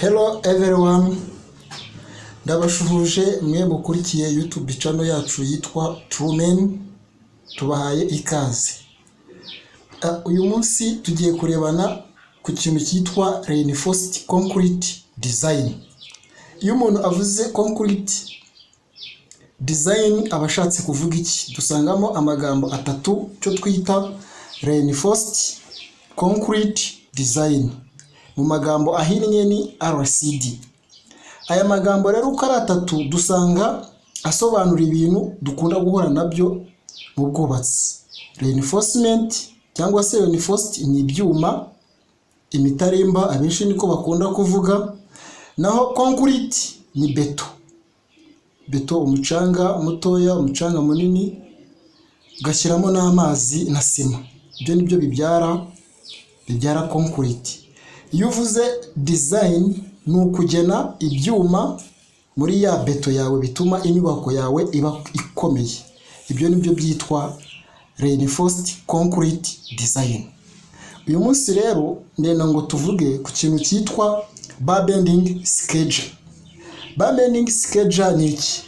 Hello everyone, ndabashuhuje mwe mukurikiye YouTube channel yacu yitwa Truemen, tubahaye ikaze. Uyu munsi tugiye kurebana ku kintu cyitwa Reinforced Concrete Design. Iyo umuntu avuze concrete design abashatse kuvuga iki? Dusangamo amagambo atatu cyo twita Reinforced Concrete Design. Mu magambo ahinnye ni RCD. Aya magambo rero uko ari atatu dusanga asobanura ibintu dukunda guhura nabyo mu bwubatsi. Reinforcement cyangwa se reinforced ni ibyuma, imitaremba abenshi niko bakunda kuvuga. Naho concrete ni beto. Beto umucanga mutoya, umucanga munini, ugashyiramo n'amazi na sima. Ibyo nibyo bibyara concrete. Iyo uvuze design ni ukugena ibyuma muri ya beto yawe bituma inyubako yawe iba ikomeye. Ibyo nibyo byitwa Reinforced Concrete Design. Uyu munsi rero ndenda ngo tuvuge ku kintu cyitwa bar bending schedule. Bar bending schedule ni iki?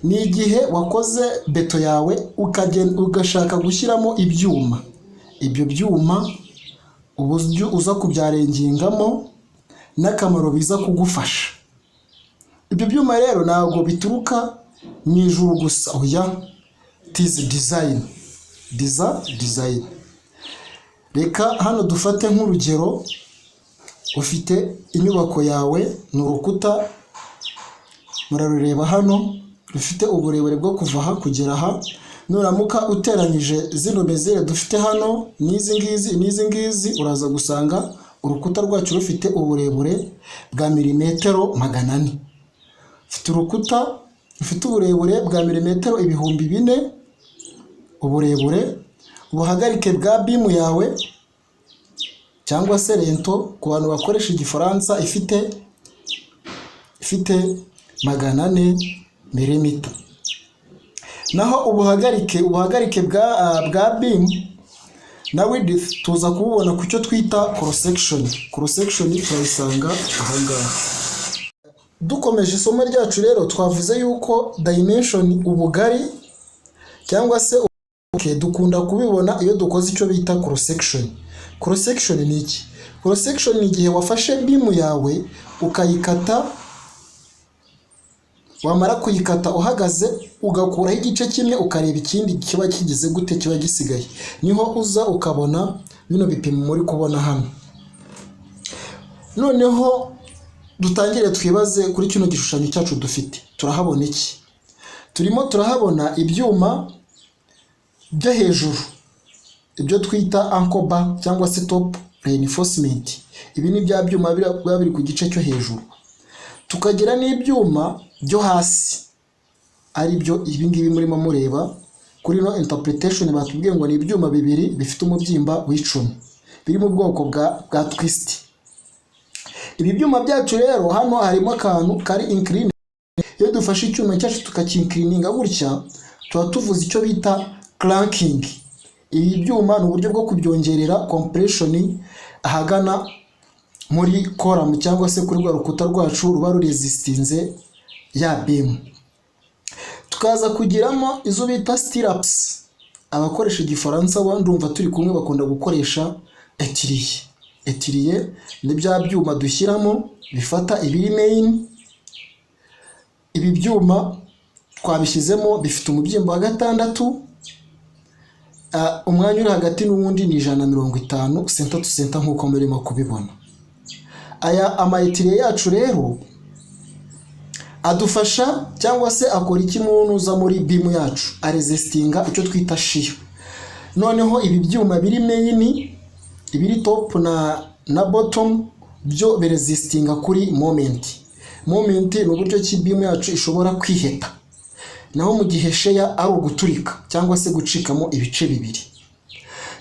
Ni igihe wakoze beto yawe ugashaka gushyiramo ibyuma. Ibyo byuma uburyo uza kubyarengingamo n'akamaro biza kugufasha. Ibyo byuma rero ntabwo bituruka mu ijuru gusa, oya, tizi design. Reka hano dufate nk'urugero, ufite inyubako yawe ni urukuta, murarureba hano, rufite uburebure bwo kuva aha kugera aha. Nuramuka uteranyije zino mezere dufite hano n'izi ngizi uraza gusanga urukuta rwacu rufite uburebure bwa milimetero 400. Ufite urukuta rufite uburebure bwa milimetero 4000 uburebure. Ubuhagarike bwa bimu yawe cyangwa se rento ku bantu bakoresha igifaransa ifite 400 mm. Naho ubuhagarike bwa beam na width tuza kububona ku cyo twita cross section. Cross section turayisanga aha ngaha. Dukomeje isomo ryacu rero twavuze yuko dimension, ubugari cyangwa se dukunda kubibona iyo dukoze icyo bita cross section. Cross section ni iki? Cross section ni igihe wafashe beam yawe ukayikata, wamara kuyikata uhagaze ugakuraho igice kimwe ukareba ikindi kiba kigize gute, kiba gisigaye. Niho uza ukabona bino bipimo muri kubona hano. Noneho dutangire twibaze kuri kino gishushanyo cyacu dufite. Turahabona iki? Turimo turahabona ibyuma byo hejuru, ibyo twita anchor bar cyangwa se top reinforcement. Ibi ni bya byuma biba biri ku gice cyo hejuru. Tukagira n'ibyuma byo hasi, ari byo ibi ngibi murimo mureba kuri no interpretation. Batubwiye ngo ni ibyuma bibiri bifite umubyimba w'10 biri mu bwoko bwa twist. Ibi byuma byacu rero hano harimo akantu kari incline. Iyo dufashe icyuma cyacu tukakinclininga gutya tuba tuvuze icyo bita clanking. Ibi byuma ni uburyo bwo kubyongerera compression ahagana muri column cyangwa se kuri rwa rukuta rwacu ruba ruresistinze ya beam. Tukaza kugiramo izo bita stirrups. Abakoresha igifaransa ndumva turi kumwe bakunda gukoresha etiriye. Ni bya byuma dushyiramo bifata ibiri main. Ibi byuma twabishyizemo bifite umubyimba wa 6. Umwanya uri hagati n'uwundi ni 150 center to center nk'uko murimo kubibona. Aya amayetiriye yacu rero adufasha cyangwa se akora iki munuza muri beam yacu, aresistinga icyo twita shear. Noneho ibi byuma biri main, ibiri top na bottom byo beresistinga kuri moment. Moment ni uburyo ki beam yacu ishobora kwiheta. Naho mu gihe shear ari uguturika cyangwa se gucikamo ibice bibiri.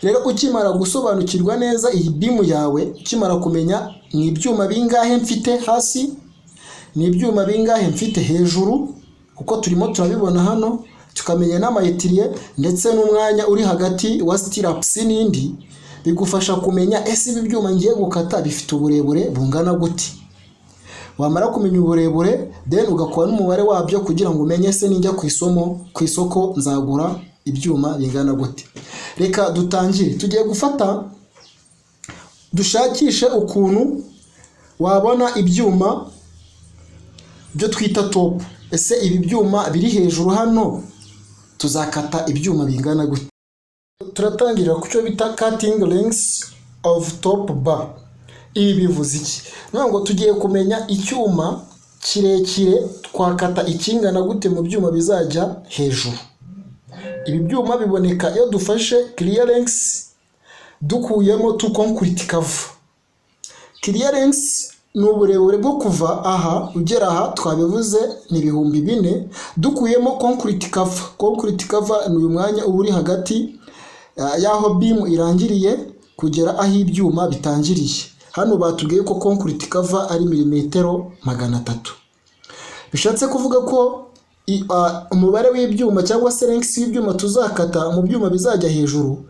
Rero ukimara gusobanukirwa neza iyi beam yawe, ukimara kumenya ni ibyuma bingahe mfite hasi, ni ibyuma bingahe mfite hejuru, kuko turimo turabibona hano, tukamenya n'amayetiriye ndetse n'umwanya uri hagati wa stirrups n'indi, bigufasha kumenya ese ibi byuma ngiye gukata bifite uburebure bungana gute. wamara kumenya uburebure then ugakora n'umubare wabyo kugira ngo umenye se ninjya ku isoko nzagura ibyuma bingana gute. Reka dutangire, tugiye gufata dushakishe ukuntu wabona ibyuma byo twita top. Ese ibi byuma biri hejuru hano tuzakata ibyuma bingana gute? Turatangira ku cyo bita cutting lengths of top bar. Ibi bivuze iki? Ngo tugiye kumenya icyuma kirekire twakata ikingana gute mu byuma bizajya hejuru. Ibi byuma biboneka iyo dufashe clearance dukuyemo tu concrete cover. Clearance ni uburebure bwo kuva aha ugera aha, twabivuze ni 4,000, dukuyemo concrete cover. Concrete cover ni uyu mwanya uba uri hagati y'aho beam irangiriye kugera aho ibyuma bitangiriye. Hano batubwiye ko concrete cover ari milimetero 300. Bishatse kuvuga ko umubare w'ibyuma cyangwa se length y'ibyuma tuzakata mu byuma bizajya hejuru,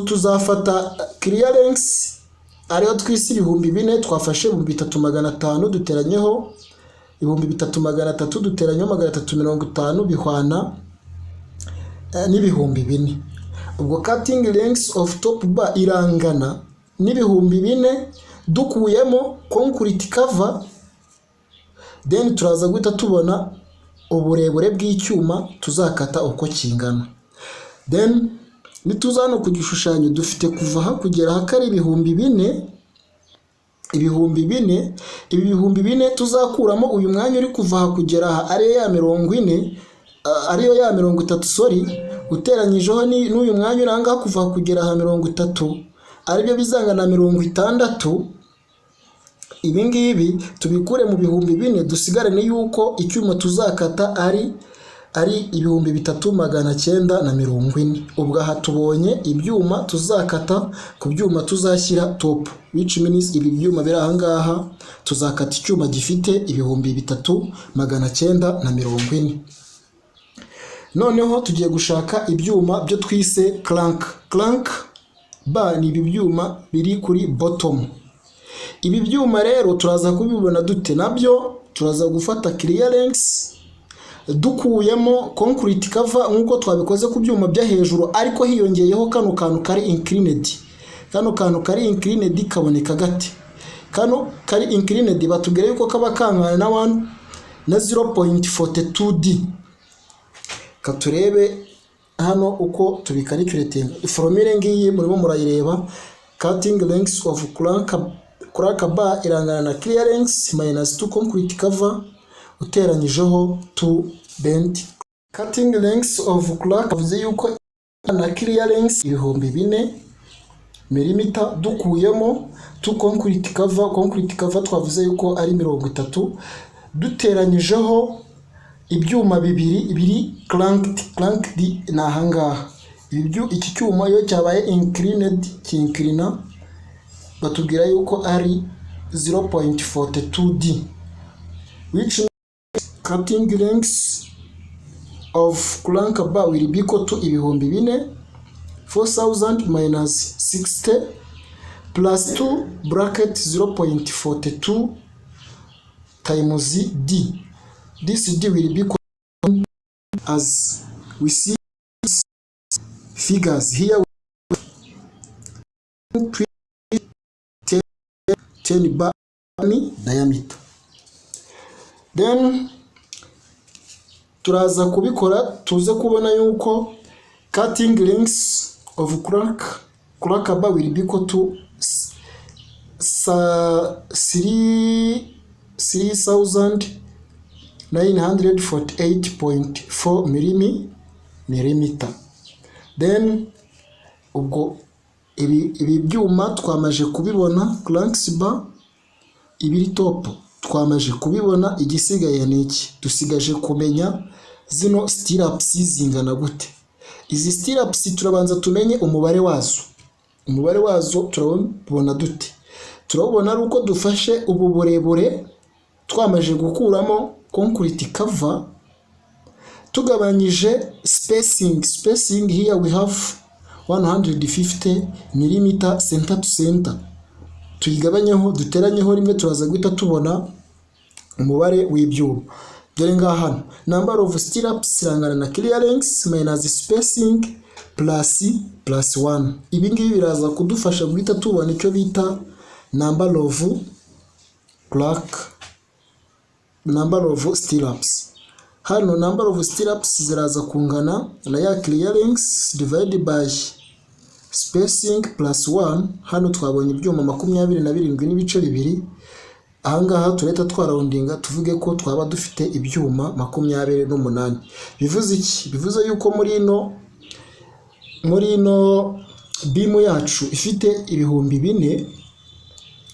tuzafata clearance ariyo twisi 4,000, twafashe 3,500 duteranyeho 3,300 duteranyeho 350 bihwana n'4,000. Ubwo cutting lengths of top bar irangana n'4,000 dukuyemo concrete cover, then turaza guhita tubona uburebure bw'icyuma tuzakata uko kingana. Then nituzano ku gishushanyo dufite kuva aha kugera aha kari 4,000. Ibi 4,000 tuzakuramo uyu mwanya uri kuva aha kugera aha ariyo ya 40, ariyo ya 30, sorry, uteranyijeho n'uyu mwanya uranga kuva kugera aha 30, aribyo bizangana 60. Ibi ngibi tubikure mu 4,000 dusigarane yuko icyuma tuzakata ari 3,940. Ubwo aha tubonye ibyuma tuzakata ku byuma tuzashyira top, which means ibi byuma biri aha ngaha tuzakata icyuma gifite 3,940. Noneho tugiye gushaka ibyuma byo twise crank bar. Ni ibi byuma biri kuri bottom. Ibi byuma rero turaza kubibona dute? Nabyo turaza gufata clearance dukuyemo concrete cover nkuko twabikoze ku byuma bya hejuru, ariko hiyongeyeho kano kantu kari inclined. Kano kantu kari inclined kaboneka gate? Kano kari inclined batubwira yuko kaba kangana na 0.42D. Katurebe hano uko tubikalculating. Formule ngiyi murimo murayireba. Cutting lengths of crank bar irangana na clearance minus 2 concrete cover uteranyijeho 2 bend. Cutting lengths of crank bivuze yuko na clearance 4,000 mm dukuyemo 2 concrete cover. Concrete cover twavuze yuko ari 30, duteranyijeho ibyuma bibiri clanked na hangaha. Iki cyuma iyo cyabaye inclined kinklina batubwira yuko ari 0.42D, which means cutting lengths of crank bar will be equal to 4,000 4,000 minus 60 plus 2 bracket 0.42 times D. This D will be as we see figures here. 10 bar diameter. Then turaza kubikora tuze kubona yuko cutting lengths of crank bar will be equal to 3,948.4 millimeter. Then ubwo ibi byuma twamaje kubibona, cranks bar ibiri top twamaje kubibona. Igisigaye ni iki? Dusigaje kumenya zino stirrups zingana gute. Izi stirrups turabanza tumenye umubare wazo. Umubare wazo turabona dute? Turabona ari uko dufashe ubu burebure twamaje gukuramo concrete cover, tugabanyije spacing here we have 150 mm center to center. Tuyigabanyeho duteranyeho rimwe turaza guhita tubona umubare w'ibyuma. Dore ngaha hano number of stirrups irangana na clearance minus spacing plus 1. Ibi ngibi biraza kudufasha guhita tubona icyo bita number of stirrups. Hano number of stirrups ziraza kungana na ya clearance divided by spacing plus 1. Hano twabonye ibyuma 27 n'ibice bibiri. Ahangaha tureta twararundinga tuvuge ko twaba dufite ibyuma 28. Bivuze iki? Bivuze yuko muri ino bimu yacu ifite ibihumbi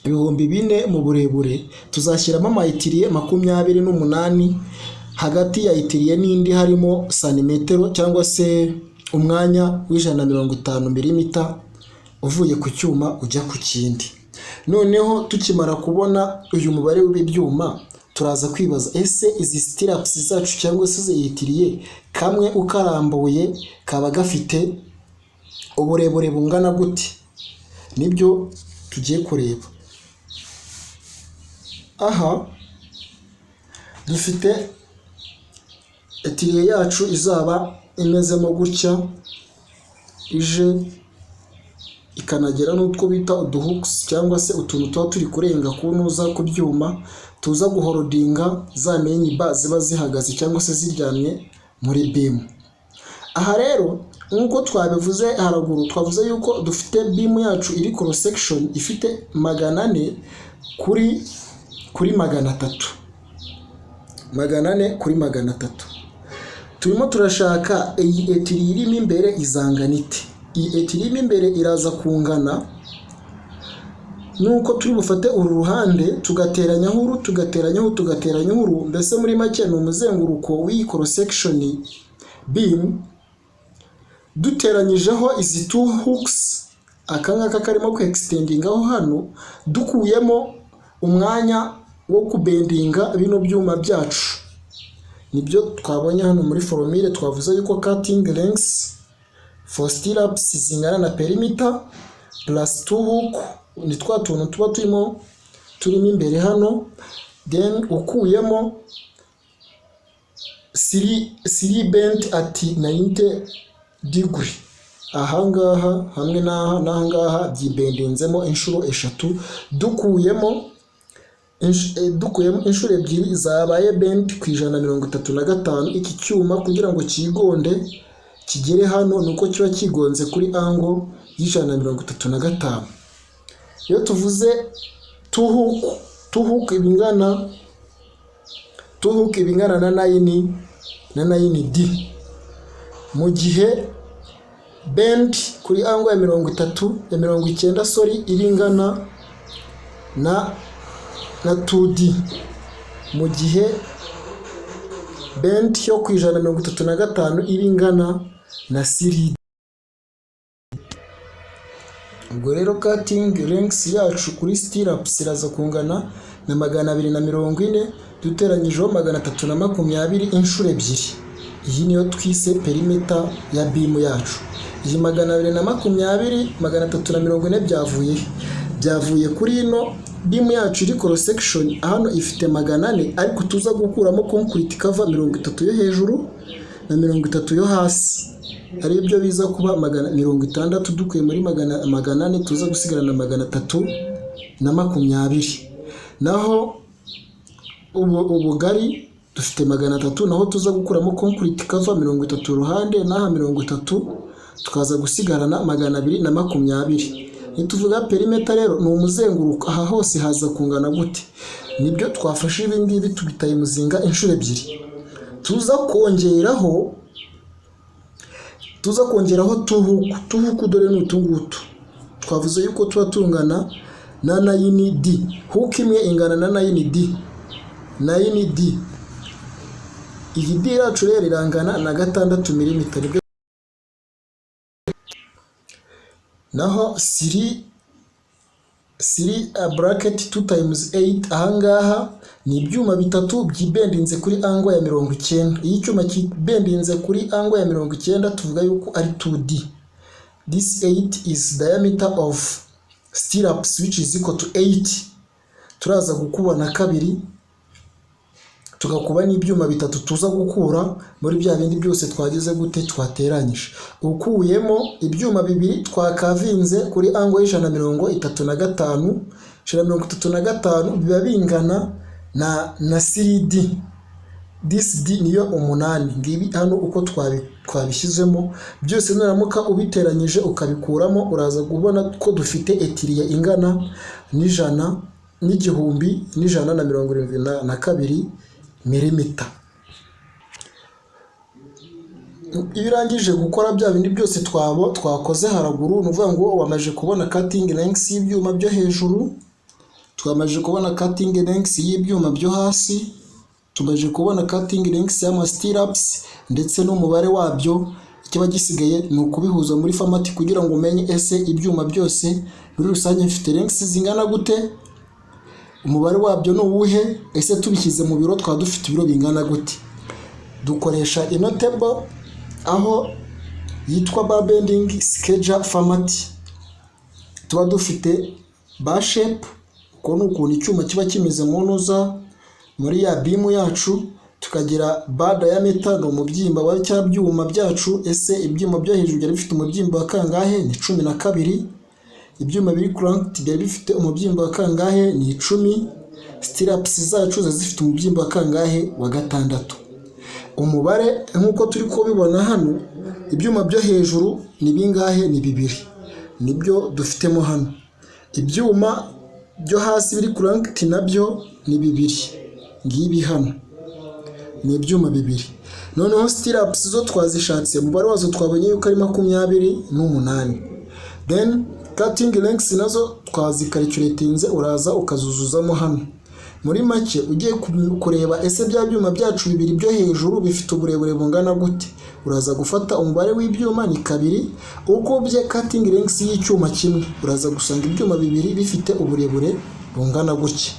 4 mu burebure, tuzashyiramo amayitiriye 28. Hagati ya itiriye n'indi harimo santimetero cyangwa se umwanya w'150 mm uvuye ku cyuma ujya ku kindi. Noneho tukimara kubona uyu mubare w'ibyuma, turaza kwibaza ese izi stirrups zacu cyangwa se ziyitiriye kamwe ukarambuye kaba gafite uburebure bungana gute? Nibyo tugiye kureba. Aha dufite etiriye yacu izaba imezemo gutya, ije ikanagera n'utwo bita uduhooks cyangwa se utuntu tuba turi kurenga kunuza ku byuma tuza guhorodinga za main bar ziba zihagaze cyangwa se ziryamye muri beam. Aha rero nk'uko twabivuze haraguru, twavuze yuko dufite beam yacu iri cross section ifite 400 kuri 300. 400 kuri 300. Turimo turashaka iyi etiri irimo imbere izangana ite. Iyi etiri irimo imbere iraza kungana nuko turi bufate uru ruhande tugateranyaho uru tugateranyaho uru, mbese muri make ni umuzenguruko w'iyi cross section beam duteranyijeho izi two hooks, akangaka karimo ku extendingaho hano, dukuyemo umwanya wo kubendinga bino byuma byacu. Nibyo twabonye hano muri formule. Twavuze yuko cutting lengths for stirrups zingana na perimeter plus 2 hook, ni twa tuntu tuba turimo imbere hano, then ukuyemo 3 bent at 90 degree. Ahangaha hamwe n'ahangaha byibendinzemo inshuro 3, dukuyemo inshuro 2 zabaye bent ku 135. Iki cyuma kugira ngo kigonde kigere hano nuko kiba kigonze kuri angle y'135. Iyo tuvuze two hook ibingana na 9D, mu gihe bend kuri angle ya 90 iringana na 2D, mu gihe bend yo ku 135 iringana na 3D. Ubwo rero cutting lengths yacu kuri stirrups iraza kungana na 240 duteranyijeho 320 inshuro 2. Iyi niyo twise perimeter ya beam yacu. Iyi 220 340 byavuye kuri ino beam yacu iri cross section. Hano ifite 400, ariko tuza gukuramo concrete cover 30 yo hejuru na 30 yo hasi, ari byo biza kuba 60. Dukuye muri 400 tuza gusigarana 320. Naho ubugari dufite 300, naho tuza gukuramo concrete cover 30 ruhande, naha 30 tukaza gusigarana 220. Nituvuga perimeter rero ni umuzenguruko, aha hose haza kungana gute? Nibyo twafashe ibi ngibi tubitaye muzinga inshuro 2. Tuza kongeraho two hook. Dore ni utungutu twavuze yuko tuba tungana na 9D. Hook imwe ingana na 9D. Iyi D yacu rero irangana na 6 mm. Naho 3 bracket 2 times 8, ahangaha ni ibyuma 3 byibendinze kuri angle ya 90. Iyi cyuma kibendinze kuri angle ya 90 tuvuga yuko ari 2D. This 8 is diameter of stirrups which is equal to 8. Turaza gukubana kabiri tugakuba n'ibyuma bitatu tuza gukura muri bya bindi byose twagize gute twateranyije. Ukuyemo ibyuma bibiri twakavinze kuri angle y'135, 135 biba bingana na CD. This D niyo 8. Ngibi hano uko twabishyizemo byose naramuka ubiteranyije ukabikuramo, uraza kubona ko dufite etiriye ingana n'ijana n'igihumbi n'ijana na 172 milimita. Iyo urangije gukora bya bindi byose twakoze haraguru, ni ukuvuga ngo wamaje kubona cutting length y'ibyuma byo hejuru, twamaje kubona cutting length y'ibyuma byo hasi, tumaje kubona cutting length y'ama stirrups ndetse n'umubare wabyo. Ikiba gisigaye ni ukubihuza muri format kugira ngo umenye ese ibyuma byose muri rusange bifite length zingana gute, umubare wabyo ni uwuhe, ese tubishyize mu biro twa dufite ibiro bingana gute. Dukoresha ino table aho yitwa bar bending schedule format. Tuba dufite bar shape, uko ni ukuntu icyuma kiba kimeze mu ntuza muri ya beam yacu, tukagira bar diameter no mubyimba wa cya byuma byacu. Ese ibyuma byo hejuru byari bifite umubyimba wa kangahe? Ni 12. Ibyuma biri cranked byari bifite umubyimba wa kangahe? Ni 10. Stirrups zacu zifite umubyimba wa kangahe? Wa 6. Umubare nkuko turi kubibona hano, ibyuma byo hejuru ni bingahe? Ni 2. Nibyo dufitemo hano. Ibyuma byo hasi biri cranked nabyo ni 2. Ngibi hano ni ibyuma 2. Noneho stirrups zo twazishatse umubare wazo twabonye yuko ari 28. Then cutting lengths nazo twazicalculatinze, uraza ukazuzuzamo hano. Muri make ugiye kureba ese bya byuma byacu 2 byo hejuru bifite uburebure bungana gute, uraza gufata umubare w'ibyuma ni 2, uko bye cutting lengths y'icyuma kimwe, uraza gusanga ibyuma 2 bifite uburebure bungana gutya.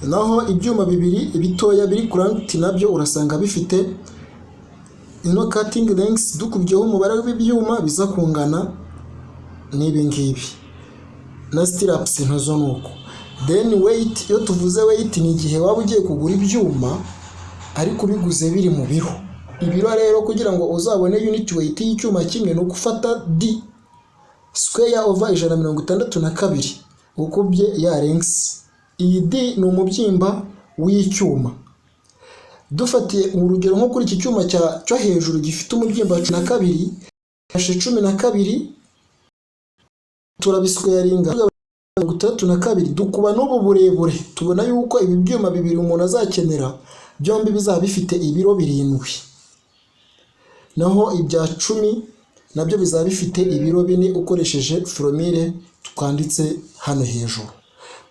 Naho ibyuma 2 bitoya biri cranked nabyo urasanga bifite ino cutting lengths dukubyeho umubare w'ibyuma biza kungana n'ibi ngibi, na stirrups nazo nuko. Then weight, iyo tuvuze weight ni igihe waba ugiye kugura ibyuma ariko biguze biri mu biro. Ibiro rero kugira ngo uzabone unit weight y'icyuma kimwe no gufata D square over 162 ukubye ya lengths. Iyi D ni umubyimba w'icyuma. Dufatiye urugero nko kuri iki cyuma cyo hejuru gifite umubyimba wa 12, 12 turabisquaringa 32, dukuba n'ubu burebure, tubona yuko ibi byuma 2 umuntu azakenera byombi bizaba bifite ibiro 7. Naho ibya 10 nabyo bizaba bifite ibiro 4 ukoresheje formule twanditse hano hejuru.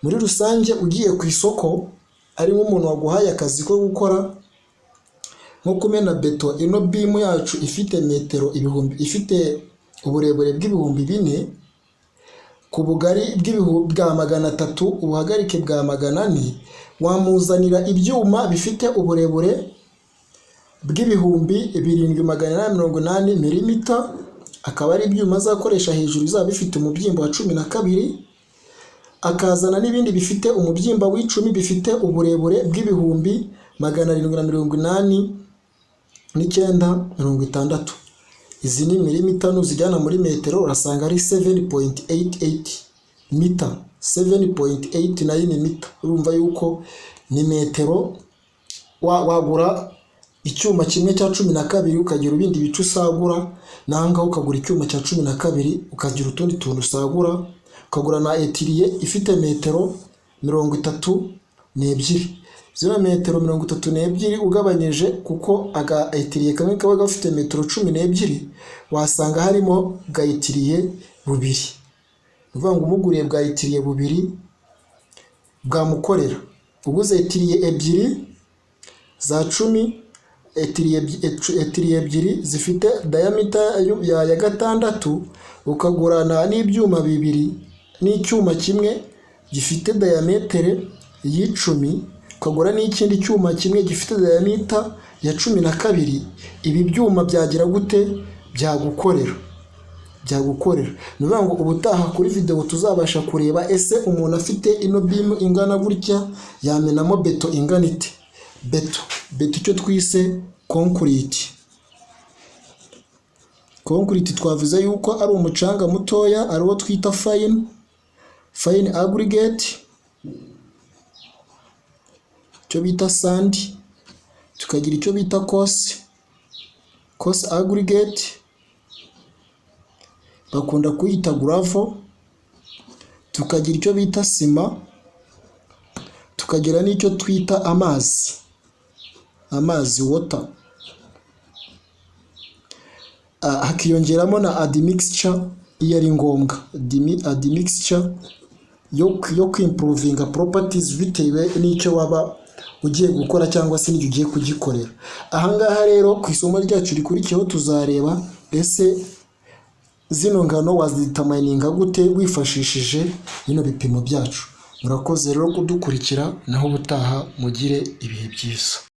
Muri rusange ugiye ku isoko ari nk'umuntu waguhaye akazi ko gukora nko kumena beto, ino beam yacu ifite metero ibihumbi, ifite uburebure bw'ibihumbi 4, ku bugari bw'ibihumbi bwa 300, ubuhagarike bwa 400, wamuzanira ibyuma bifite uburebure bw'ibihumbi 780 mm, akaba ari ibyuma azakoresha hejuru bizaba bifite umubyimba wa 12, akazana n'ibindi bifite umubyimba w'10 bifite uburebure bw'ibihumbi 789. Izi ni milimeter nuzijyana muri metero urasanga ari 7.88 meter, 7.89 meter. Urumva yuko ni metero. Wagura icyuma kimwe cya 12 ukagira ibindi bice usagura, nanga ukagura icyuma cya 12 ukagira utundi tuntu usagura, ukagura na etiriye ifite metero 32. Zino metero 32 ugabanyije kuko aga etiriye kamwe kaba gafite metero 12, wasanga harimo ga etiriye 2. Uvuga ngo umuguriye bwa etiriye 2 bwamukorera. Uguze etiriye 2 za 10, etiriye 2 zifite diameter ya 6, ukagurana n'ibyuma 2 n'icyuma kimwe gifite diameter y'10, ukagura n'ikindi cyuma kimwe gifite diameter ya 12. Ibi byuma byagira gute? Byagukorera. byagukorera. Ni ukuvuga ngo ubutaha kuri video tuzabasha kureba ese umuntu afite ino bimu ingana gutya yamenamo beto ingana ite. Beto icyo twise concrete. Concrete twavuze yuko ari umucanga mutoya, ari wo twita fine aggregate, icyo bita sand, tukagira icyo bita coarse aggregate, bakunda kuyita gravel, tukagira icyo bita sima, tukagira n'icyo twita amazi water, hakiyongeramo na admixture iyo ari ngombwa. Admixture yo kwimprovinga properties bitewe n'icyo waba ugiye gukora cyangwa se n'icyo ugiye kugikorera. Ahangaha rero ku isomo ryacu rikurikiyeho tuzareba ese zino ngano wazidetamininga gute wifashishije bino bipimo byacu. Murakoze rero kudukurikira, naho ubutaha mugire ibihe byiza.